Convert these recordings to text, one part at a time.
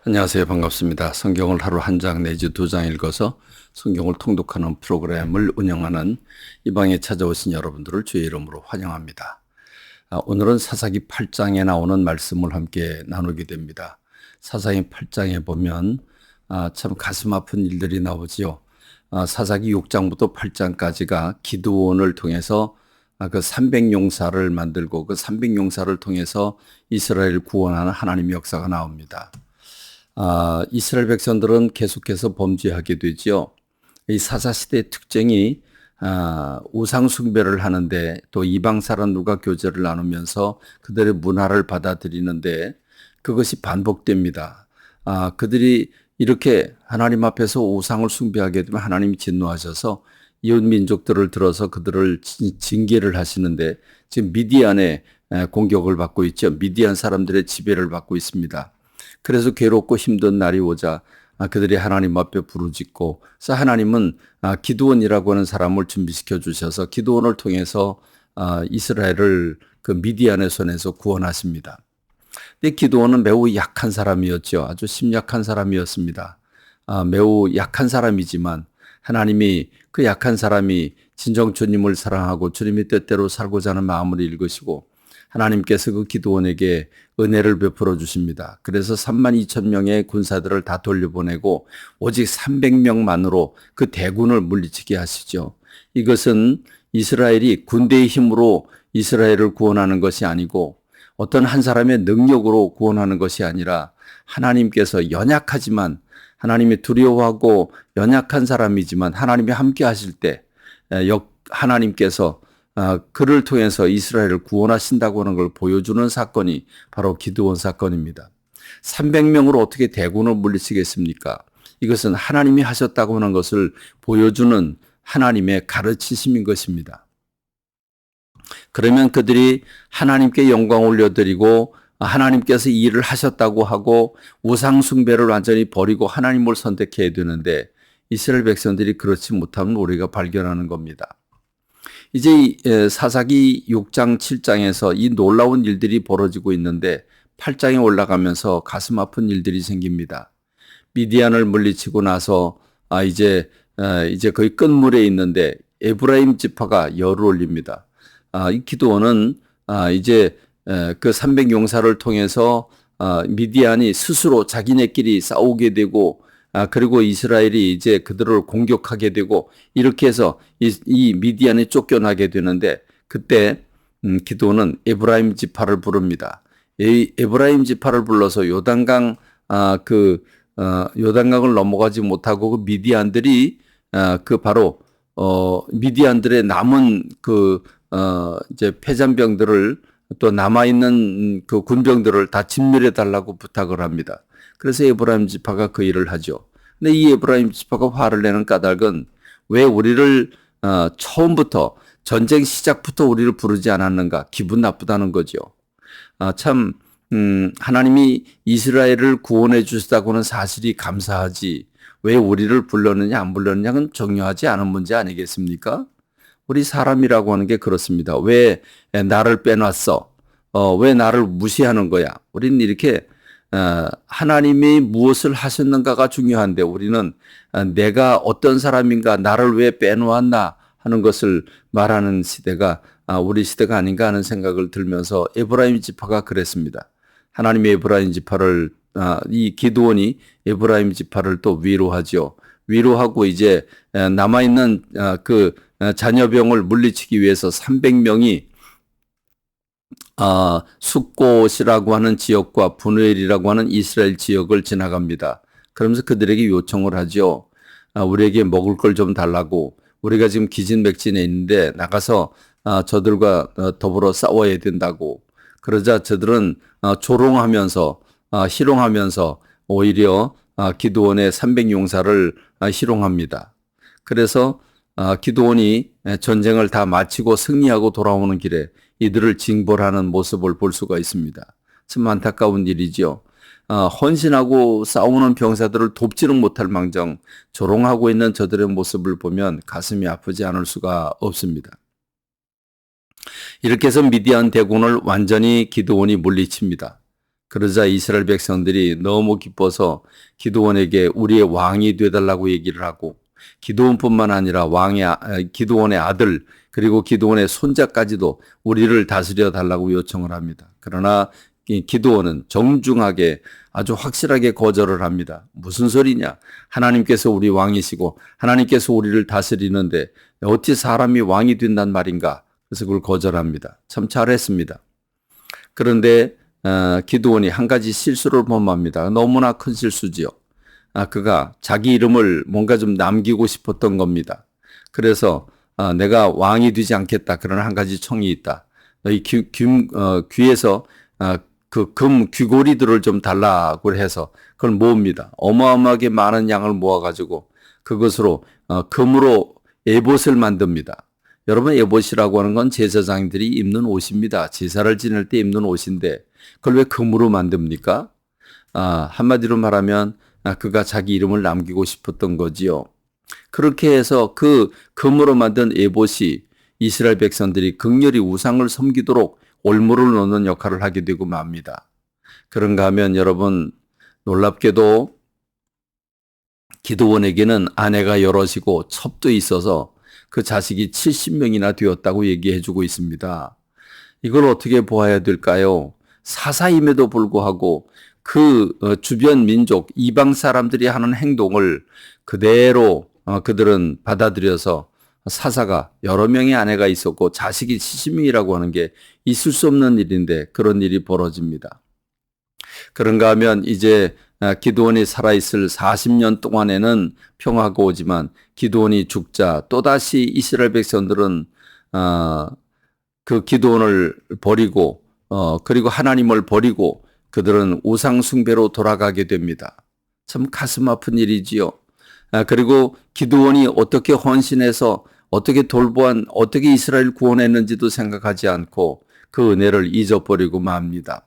안녕하세요. 반갑습니다. 성경을 하루 한 장 내지 두 장 읽어서 성경을 통독하는 프로그램을 운영하는 이 방에 찾아오신 여러분들을 주의 이름으로 환영합니다. 오늘은 사사기 8장에 나오는 말씀을 함께 나누게 됩니다. 사사기 8장에 보면 참 가슴 아픈 일들이 나오지요. 사사기 6장부터 8장까지가 기드온을 통해서 그 300용사를 만들고 그 300용사를 통해서 이스라엘을 구원하는 하나님의 역사가 나옵니다. 이스라엘 백성들은 계속해서 범죄하게 되죠. 이 사사시대의 특징이 우상 숭배를 하는데 또 이방 사람들과 교제를 나누면서 그들의 문화를 받아들이는데 그것이 반복됩니다. 그들이 이렇게 하나님 앞에서 우상을 숭배하게 되면 하나님이 진노하셔서 이웃 민족들을 들어서 그들을 징계를 하시는데 지금 미디안의 공격을 받고 있죠. 미디안 사람들의 지배를 받고 있습니다. 그래서 괴롭고 힘든 날이 오자 그들이 하나님 앞에 부르짖고, 그래서 하나님은 기드온이라고 하는 사람을 준비시켜 주셔서 기드온을 통해서 이스라엘을 그 미디안의 손에서 구원하십니다. 근데 기드온은 매우 약한 사람이었죠. 아주 심약한 사람이었습니다. 매우 약한 사람이지만 하나님이 그 약한 사람이 진정 주님을 사랑하고 주님의 뜻대로 살고자 하는 마음을 읽으시고 하나님께서 그 기드온에게 은혜를 베풀어 주십니다. 그래서 32,000명의 군사들을 다 돌려보내고 오직 300명만으로 그 대군을 물리치게 하시죠. 이것은 이스라엘이 군대의 힘으로 이스라엘을 구원하는 것이 아니고 어떤 한 사람의 능력으로 구원하는 것이 아니라 하나님께서 연약하지만 하나님이 두려워하고 연약한 사람이지만 하나님이 함께 하실 때 하나님께서 그를 통해서 이스라엘을 구원하신다고 하는 걸 보여주는 사건이 바로 기드온 사건입니다. 300명으로 어떻게 대군을 물리치겠습니까? 이것은 하나님이 하셨다고 하는 것을 보여주는 하나님의 가르치심인 것입니다. 그러면 그들이 하나님께 영광 올려드리고 하나님께서 이 일을 하셨다고 하고 우상 숭배를 완전히 버리고 하나님을 선택해야 되는데 이스라엘 백성들이 그렇지 못하면 우리가 발견하는 겁니다. 이제 사사기 6장 7장에서 이 놀라운 일들이 벌어지고 있는데 8장에 올라가면서 가슴 아픈 일들이 생깁니다. 미디안을 물리치고 나서 이제 거의 끝물에 있는데 에브라임 지파가 열을 올립니다. 이 기드온은 이제 그 300용사를 통해서 미디안이 스스로 자기네끼리 싸우게 되고 그리고 이스라엘이 이제 그들을 공격하게 되고 이렇게 해서 이 미디안이 쫓겨나게 되는데 그때 기드온은 에브라임 지파를 부릅니다. 에브라임 지파를 불러서 요단강 요단강을 넘어가지 못하고 그 미디안들이 그 바로 미디안들의 남은 이제 패잔병들을 또 남아있는 그 군병들을 다 진멸해 달라고 부탁을 합니다. 그래서 에브라임 지파가 그 일을 하죠. 근데 이 에브라임 지파가 화를 내는 까닭은 왜 우리를 처음부터 전쟁 시작부터 우리를 부르지 않았는가? 기분 나쁘다는 거죠. 참 하나님이 이스라엘을 구원해 주시다고는 사실이 감사하지 왜 우리를 불렀느냐 안 불렀느냐는 중요하지 않은 문제 아니겠습니까? 우리 사람이라고 하는 게 그렇습니다. 왜 나를 빼놨어? 왜 나를 무시하는 거야? 우리는 이렇게 하나님이 무엇을 하셨는가가 중요한데 우리는 내가 어떤 사람인가 나를 왜 빼놓았나 하는 것을 말하는 시대가 우리 시대가 아닌가 하는 생각을 들면서 에브라임 지파가 그랬습니다. 하나님의 에브라임 지파를 이 기드온이 에브라임 지파를 또 위로하죠. 위로하고 이제 남아있는 그 자녀병을 물리치기 위해서 300명이 숫곳이라고 하는 지역과 분우엘이라고 하는 이스라엘 지역을 지나갑니다. 그러면서 그들에게 요청을 하죠. 우리에게 먹을 걸 좀 달라고. 우리가 지금 기진맥진에 있는데 나가서 저들과 더불어 싸워야 된다고. 그러자 저들은 조롱하면서 희롱하면서 오히려 기드온의 300용사를 희롱합니다. 그래서 기드온이 전쟁을 다 마치고 승리하고 돌아오는 길에 이들을 징벌하는 모습을 볼 수가 있습니다. 참 안타까운 일이죠. 헌신하고 싸우는 병사들을 돕지는 못할 망정 조롱하고 있는 저들의 모습을 보면 가슴이 아프지 않을 수가 없습니다. 이렇게 해서 미디안 대군을 완전히 기드온이 물리칩니다. 그러자 이스라엘 백성들이 너무 기뻐서 기드온에게 우리의 왕이 되달라고 얘기를 하고, 기드온뿐만 아니라 기드온의 아들 그리고 기드온의 손자까지도 우리를 다스려 달라고 요청을 합니다. 그러나 이 기드온은 정중하게 아주 확실하게 거절을 합니다. 무슨 소리냐? 하나님께서 우리 왕이시고 하나님께서 우리를 다스리는데 어찌 사람이 왕이 된단 말인가? 그래서 그걸 거절합니다. 참 잘했습니다. 그런데 기드온이 한 가지 실수를 범합니다. 너무나 큰 실수지요. 그가 자기 이름을 뭔가 좀 남기고 싶었던 겁니다. 그래서 내가 왕이 되지 않겠다. 그러나 한 가지 청이 있다. 너희 귀에서 그 금 귀고리들을 좀 달라고 해서 그걸 모읍니다. 어마어마하게 많은 양을 모아가지고 그것으로 금으로 에봇을 만듭니다. 여러분, 에봇이라고 하는 건 제사장들이 입는 옷입니다. 제사를 지낼 때 입는 옷인데 그걸 왜 금으로 만듭니까? 한마디로 말하면 그가 자기 이름을 남기고 싶었던 거지요. 그렇게 해서 그 금으로 만든 에봇이 이스라엘 백성들이 극렬히 우상을 섬기도록 올무를 놓는 역할을 하게 되고 맙니다. 그런가 하면 여러분, 놀랍게도 기드온에게는 아내가 여럿이고 첩도 있어서 그 자식이 70명이나 되었다고 얘기해 주고 있습니다. 이걸 어떻게 보아야 될까요? 사사임에도 불구하고 그 주변 민족, 이방 사람들이 하는 행동을 그대로 그들은 받아들여서 사사가 여러 명의 아내가 있었고 자식이 70명이라고 하는 게 있을 수 없는 일인데 그런 일이 벌어집니다. 그런가 하면 이제 기드온이 살아있을 40년 동안에는 평화가 오지만 기드온이 죽자 또다시 이스라엘 백성들은 그 기드온을 버리고 그리고 하나님을 버리고 그들은 우상 숭배로 돌아가게 됩니다. 참 가슴 아픈 일이지요. 그리고 기드온이 어떻게 헌신해서 어떻게 어떻게 이스라엘 구원했는지도 생각하지 않고 그 은혜를 잊어버리고 맙니다.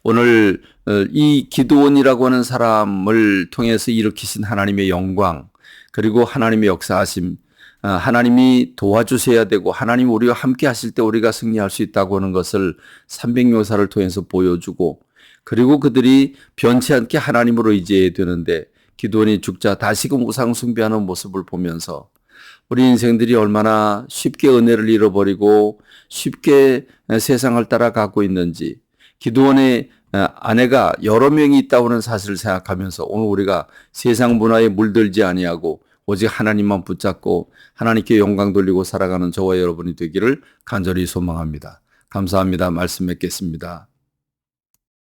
오늘 이 기드온이라고 하는 사람을 통해서 일으키신 하나님의 영광, 그리고 하나님의 역사하심, 하나님이 도와주셔야 되고 하나님 우리와 함께 하실 때 우리가 승리할 수 있다고 하는 것을 300묘사를 통해서 보여주고, 그리고 그들이 변치 않게 하나님으로 의지해야 되는데 기드온이 죽자 다시금 우상 숭배하는 모습을 보면서 우리 인생들이 얼마나 쉽게 은혜를 잃어버리고 쉽게 세상을 따라가고 있는지, 기드온의 아내가 여러 명이 있다고 하는 사실을 생각하면서 오늘 우리가 세상 문화에 물들지 아니하고 오직 하나님만 붙잡고 하나님께 영광 돌리고 살아가는 저와 여러분이 되기를 간절히 소망합니다. 감사합니다. 말씀 맺겠습니다.